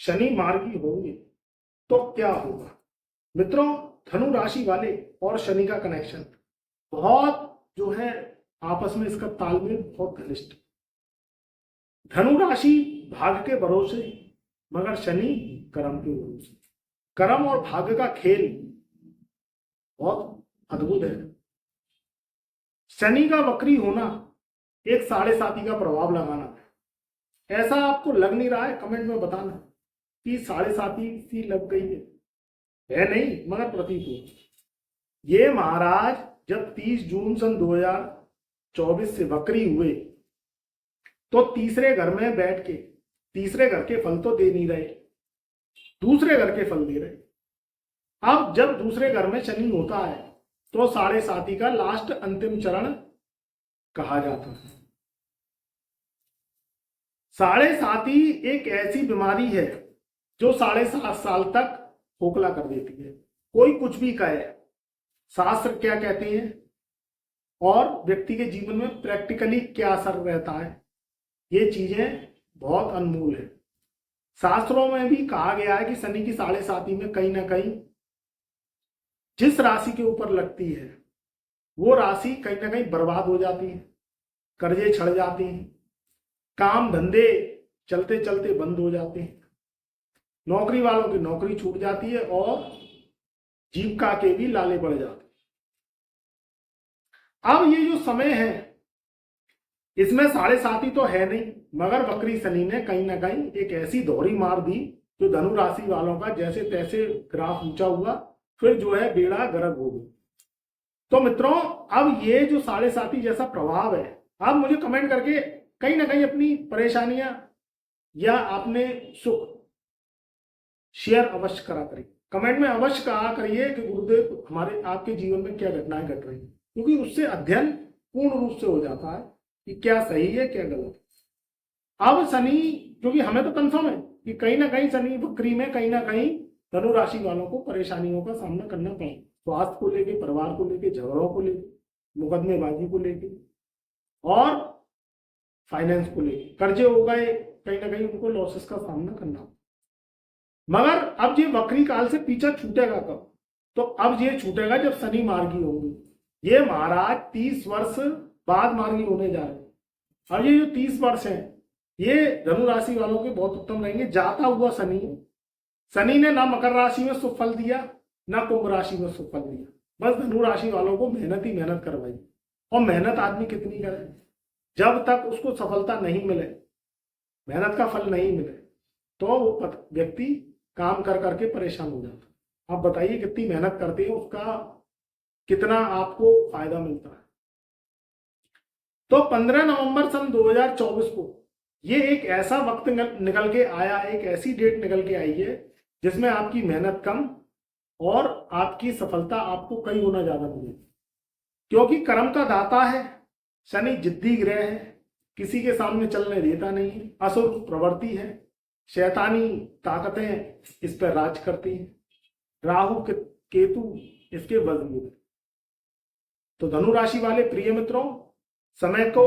शनि मार्गी होंगे तो क्या होगा। मित्रों, धनु राशि वाले और शनि का कनेक्शन बहुत जो है आपस में इसका तालमेल बहुत घनिष्ठ। धनु राशि भाग्य के भरोसे, मगर शनि कर्म के भरोसे। कर्म और भाग्य का खेल बहुत अद्भुत है। शनि का वक्री होना एक साढ़े साती का प्रभाव लगाना है। ऐसा आपको लग नहीं रहा है, कमेंट में बताना कि साढ़े साती सी लग गई है नहीं, मगर प्रतीत हो। ये महाराज जब 30 जून सन 2024 से वक्री हुए तो तीसरे घर में बैठ के, तीसरे घर के फल तो दे नहीं रहे, दूसरे घर के फल दे रहे। अब जब दूसरे घर में शनि होता है तो साढ़े साती का लास्ट अंतिम चरण कहा जाता है। साढ़े साती एक ऐसी बीमारी है जो 7.5 साल तक खोखला कर देती है। कोई कुछ भी कहे, शास्त्र क्या कहते हैं और व्यक्ति के जीवन में प्रैक्टिकली क्या असर रहता है, ये चीजें बहुत अनमोल है। शास्त्रों में भी कहा गया है कि शनि की साढ़े साती में कहीं ना कहीं जिस राशि के ऊपर लगती है वो राशि कहीं ना कहीं बर्बाद हो जाती है, कर्जे छड़ जाते हैं, काम धंधे चलते चलते बंद हो जाते हैं, नौकरी वालों की नौकरी छूट जाती है और जीविका के भी लाले बढ़ जाते हैं। अब ये जो समय है इसमें साढ़े साती तो है नहीं, मगर वक्री शनि ने कहीं ना कहीं एक ऐसी दोहरी मार दी जो धनु राशि वालों का जैसे तैसे ग्राफ ऊंचा हुआ, फिर जो है बेड़ा गर्क हो गया। तो मित्रों, अब ये जो साढ़े साती जैसा प्रभाव है, आप मुझे कमेंट करके कहीं ना कहीं अपनी परेशानियां या आपने सुख शेयर अवश्य करा करिए। कमेंट में अवश्य कहा करिए कि गुरुदेव हमारे आपके जीवन में क्या घटनाएं घट रही हैं, क्योंकि उससे अध्ययन पूर्ण रूप से हो जाता है कि क्या सही है क्या गलत है। अब शनि, क्योंकि हमें तो कंफर्म है कि कहीं ना कहीं शनि वक्री में कहीं ना कहीं धनु राशि वालों को परेशानियों का सामना करना पड़े, स्वास्थ्य को लेके, परिवार को लेके, झगड़ों को लेके, मुकदमेबाजी को लेके और फाइनेंस को लेके। कर्जे हो गए, कहीं ना कहीं उनको लॉसेस का सामना करना। मगर अब ये वक्री काल से पीछा छूटेगा कब? तो अब ये छूटेगा जब शनि मार्गी होंगे। ये महाराज 30 वर्ष बाद मार्गी होने जा रहे हैं। और ये जो 30 वर्ष हैं ये धनु राशि वालों के बहुत उत्तम रहेंगे। जाता हुआ शनि, शनि ने ना मकर राशि में शुभ फल दिया ना कुंभ राशि में शुभ फल दिया, बस धनु राशि वालों को मेहनत ही मेहनत करवाई। और मेहनत आदमी कितनी करे, जब तक उसको सफलता नहीं मिले, मेहनत का फल नहीं मिले, तो वो व्यक्ति काम कर करके परेशान हो जाता। आप बताइए कितनी मेहनत करते हैं, उसका कितना आपको फायदा मिलता है। तो 15 नवंबर सन 2024 को ये एक ऐसा वक्त निकल के आया, एक ऐसी डेट निकल के आई है जिसमें आपकी मेहनत कम और आपकी सफलता आपको कई गुना ज्यादा मिलेगी। क्योंकि कर्म का दाता है शनि, जिद्दी ग्रह है, किसी के सामने चलने देता नहीं है, असुर प्रवृत्ति है, शैतानी ताकतें इस पर राज करती हैं, राहु केतु इसके वज में। तो धनु राशि वाले प्रिय मित्रों, समय को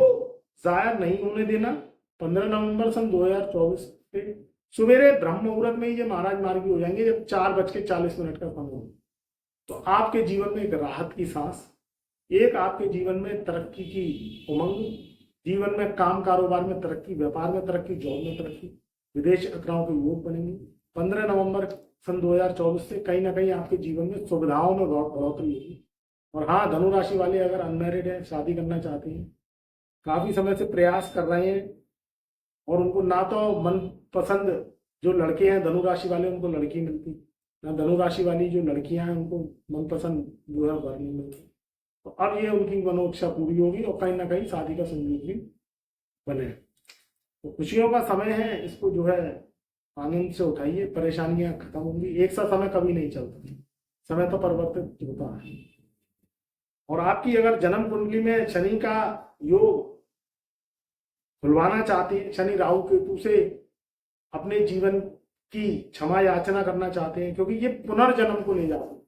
जाया नहीं होने देना। 15 नवंबर सन 2024 से सुबेरे ब्रह्म मुहूर्त में ये महाराज मार्गी हो जाएंगे जब 4:40 का समय हो। तो आपके जीवन में एक राहत की सांस, एक आपके जीवन में तरक्की की उमंग, जीवन में काम कारोबार में तरक्की, व्यापार में तरक्की, जॉब में तरक्की, विदेश यात्राओं के योग बनेंगे। 15 नवंबर सन 2024 से कहीं ना कहीं आपके जीवन में सुविधाओं में बढ़ोतरी होगी। और हाँ, धनु राशि वाले अगर अनमैरिड हैं, शादी करना चाहते हैं, काफी समय से प्रयास कर रहे हैं और उनको ना तो मन पसंद जो लड़के हैं धनु राशि वाले उनको लड़की मिलती, ना धनु राशि वाली जो लड़कियां हैं उनको मनपसंद जो है वर नहीं मिलती, तो अब ये उनकी मनोइच्छा पूरी होगी और कहीं ना कहीं शादी का संयोग भी बने। तो खुशियों का समय है, इसको जो है आनंद से उठाइए, परेशानियां खत्म होंगी। एक सा समय कभी नहीं चलता, समय तो परिवर्तित होता है। और आपकी अगर जन्म कुंडली में शनि का योग खुलवाना चाहते हैं, शनि राहु केतु से अपने जीवन की क्षमा याचना करना चाहते हैं, क्योंकि ये पुनर्जन्म को ले जाते हैं।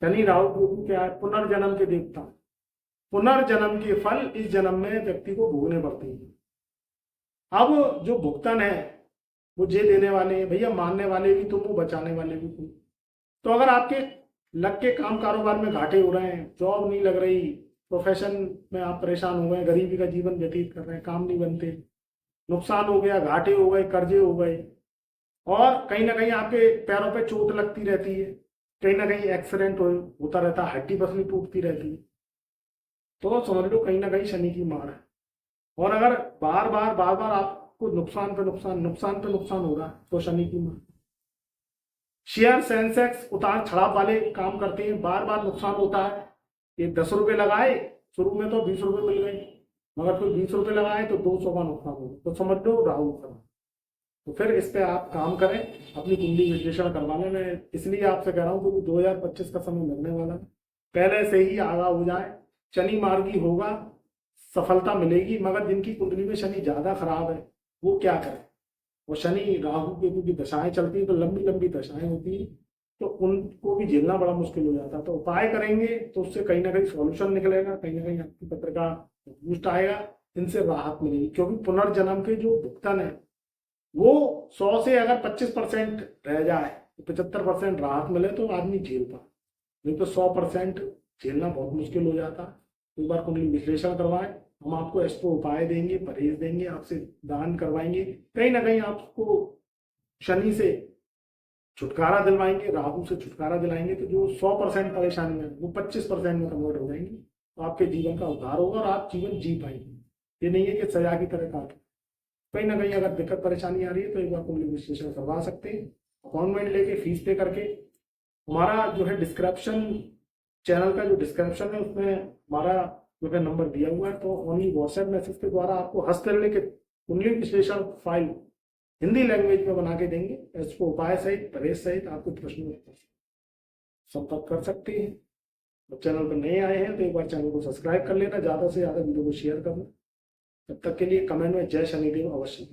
शनि राहु केतु क्या है? पुनर्जन्म के देवता। पुनर्जन्म के फल इस जन्म में व्यक्ति को भोगने पड़ते हैं। अब जो भुगतान है वो जे देने वाले हैं भैया, मारने वाले भी तुम, वो बचाने वाले भी तुम। तो अगर आपके लग के काम कारोबार में घाटे हो रहे हैं, जॉब नहीं लग रही, प्रोफेशन में आप परेशान हो गए, गरीबी का जीवन व्यतीत कर रहे हैं, काम नहीं बनते, नुकसान हो गया, घाटे हो गए, कर्जे हो गए, और कहीं ना कहीं आपके पैरों पे चोट लगती रहती है, कहीं ना कहीं एक्सीडेंट होता रहता है, हड्डी पसली टूटती रहती है, तो समझ लो कहीं ना कहीं शनि की मार है। और अगर बार बार आपको नुकसान पे नुकसान हो रहा है, तो शनि की मार। शेयर सेंसेक्स उतार चढ़ाव वाले काम करते हैं, बार बार नुकसान होता है। ये 10 रुपए लगाए, शुरू में तो 20 रुपए मिल गए, मगर फिर 20 रुपए लगाए तो 200 का नुकसान हो गया, तो समझ लो राहु का। तो फिर इस पे आप काम करें, अपनी कुंडली विश्लेषण करवाने में, इसलिए आपसे कह रहा हूँ क्योंकि 2025 का समय लगने वाला है, पहले से ही आगा हो जाए। शनि मार्गी होगा, सफलता मिलेगी, मगर जिनकी कुंडली में शनि ज्यादा खराब है वो क्या करें। और शनि राहु केतु की दशाएं चलती हैं, तो लंबी लंबी दशाएं होती हैं, तो उनको भी झेलना बड़ा मुश्किल हो जाता है। तो उपाय करेंगे तो उससे कहीं ना कहीं सॉल्यूशन निकलेगा, कहीं ना कहीं आपकी पत्र का बूस्ट आएगा, इनसे राहत मिलेगी। क्योंकि पुनर्जन्म के जो भुगतान है वो 100 से अगर 25% रह जाए, तो 75% राहत मिले तो आदमी झेल पाए, नहीं तो 100% झेलना बहुत मुश्किल हो जाता है। एक बार कुंडली विश्लेषण करवाएं, हम आपको एस्ट्रो उपाय देंगे, परहेज देंगे, आपसे दान करवाएंगे, कहीं ना कहीं आपको शनि से छुटकारा दिलवाएंगे, राहु से छुटकारा दिलाएंगे, तो जो 100% परेशानी है वो 25% में कन्वर्ट हो जाएंगी, तो आपके जीवन का उद्धार होगा और आप जीवन जी पाएंगे। ये नहीं है कि सजा की तरह काट। कहीं ना कहीं अगर दिक्कत परेशानी आ रही है तो एक बार कुंडली विश्लेषण करवा सकते हैं, अपॉइंटमेंट लेके फीस पे करके। हमारा जो है डिस्क्रिप्शन, चैनल का जो डिस्क्रिप्शन है उसमें हमारा जो है नंबर दिया हुआ है, तो ओनली व्हाट्सएप मैसेज के द्वारा आपको हस्तलेख के कुंडली विश्लेषण फाइल हिंदी लैंग्वेज में बना के देंगे, इसको उपाय सहित परहेज सहित आपको प्रश्न संपर्क कर सकते हैं। तो चैनल पर नए आए हैं तो एक बार चैनल को सब्सक्राइब कर लेना, ज़्यादा से ज़्यादा वीडियो को शेयर करना। तब तक के लिए कमेंट में जय शनिदेव अवश्य।